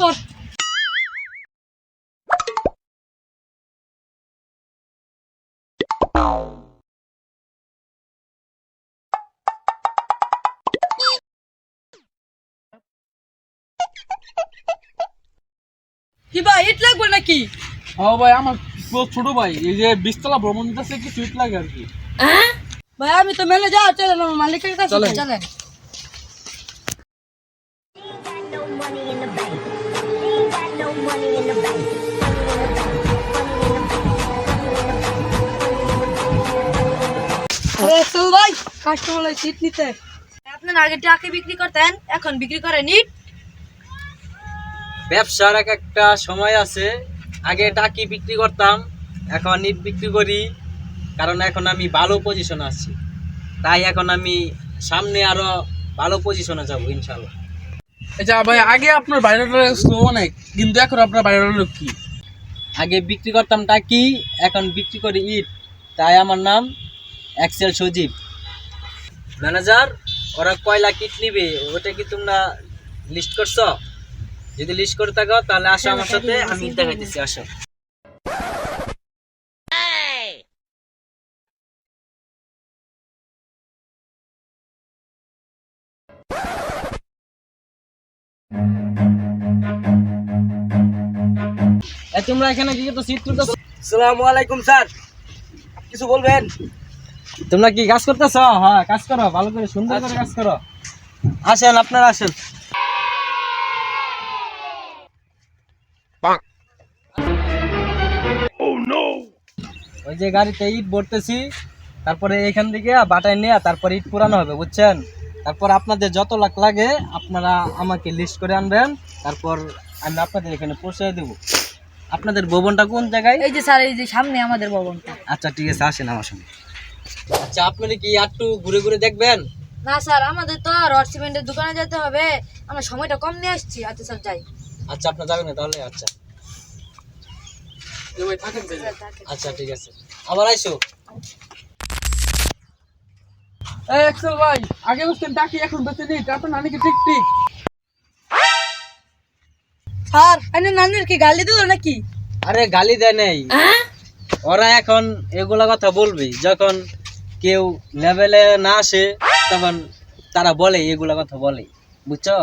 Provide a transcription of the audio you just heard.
পর কি ভাই ইট লাগবে নাকি? ও ভাই আমার ছোট ভাই এই যে 20 তলা ভ্রমণ দিতেছে কি সুইট লাগে আর কি। ভাই আমি তো ম্যানেজার, চলেন আমার মালিকের কাছে চলেন। চলেন। No money in the bank. Ain't got no money in the bank. তো ভাই কাস্টমার সিট নিতে আপনার আগে টাকা বিক্রি করতেন, এখন বিক্রি করেন ইট। ব্যবসার এক একটা সময় আছে, আগে টাকি বিক্রি করতাম, এখন ইট বিক্রি করি, কারণ এখন আমি ভালো পজিশনে আছি, তাই এখন আমি সামনে আরো ভালো পজিশনে যাব ইনশাল্লাহ। আচ্ছা ভাই আগে আপনার বাইরের স্লো অনেক, কিন্তু এখন আপনার বাইরের লোক কি? আগে বিক্রি করতাম টাকি, এখন বিক্রি করি ইট, তাই আমার নাম এক্সেল সজীব। ম্যানেজার, ওরা কয় লাখ ইট নিবে ওটা কি তোমরা লিস্ট করছো? যদি লিস্ট করে থাকো তাহলে আসো আমার সাথে, আমি ইট দেখাইতেছি, আসো। তোমরা এখানে কি তো সিট তুলতেছো? আসসালামু আলাইকুম স্যার, কিছু বলবেন? তোমরা কি কাজ করতেছো? হ্যাঁ কাজ করো, ভালো করে সুন্দর করে কাজ করো। আসেন, আপনারা আসেন। ওই যে গাড়িতে ইট ভরতেছি, তারপরে এখান থেকে বাটায় নিয়ে তারপরে ইট পুরানো হবে, বুঝছেন? তারপর আপনাদের যত লাখ লাগে আপনারা আমাকে লিস্ট করে আনবেন, তারপর আমি আপনাদের এখানে পৌঁছে দেবো। আপনাদের ভবনটা কোন জায়গায়? এই যে স্যার, এই যে সামনে আমাদের ভবনটা। আচ্ছা ঠিক আছে, আসেন আমার সঙ্গে। আচ্ছা আপনারা কি একটু ঘুরে ঘুরে দেখবেন? না স্যার, আমাদের তো রড সিমেন্টের দোকানে যেতে হবে, আমরা সময়টা কম নিয়ে আসছি। আচ্ছা স্যার যাই। আচ্ছা আপনার যাবেন না তাহলে? আচ্ছা ভাই থাকেন তাইলে। আচ্ছা ঠিক আছে, আবার আইসো। এই এক্সেল ভাই, আগে বুঝতেন টাকি, এখন বেঁচে নেই, আপনার নানি কি ঠিক ঠিক? স্যার এনে নানির কি গালি দিল নাকি? আরে গালি দেয় নেই, ওরা এখন এগুলা কথা বলবে যখন কেউ লেভেলে না আসে, তখন তারা বলে এগুলা কথা বলে, বুঝছো?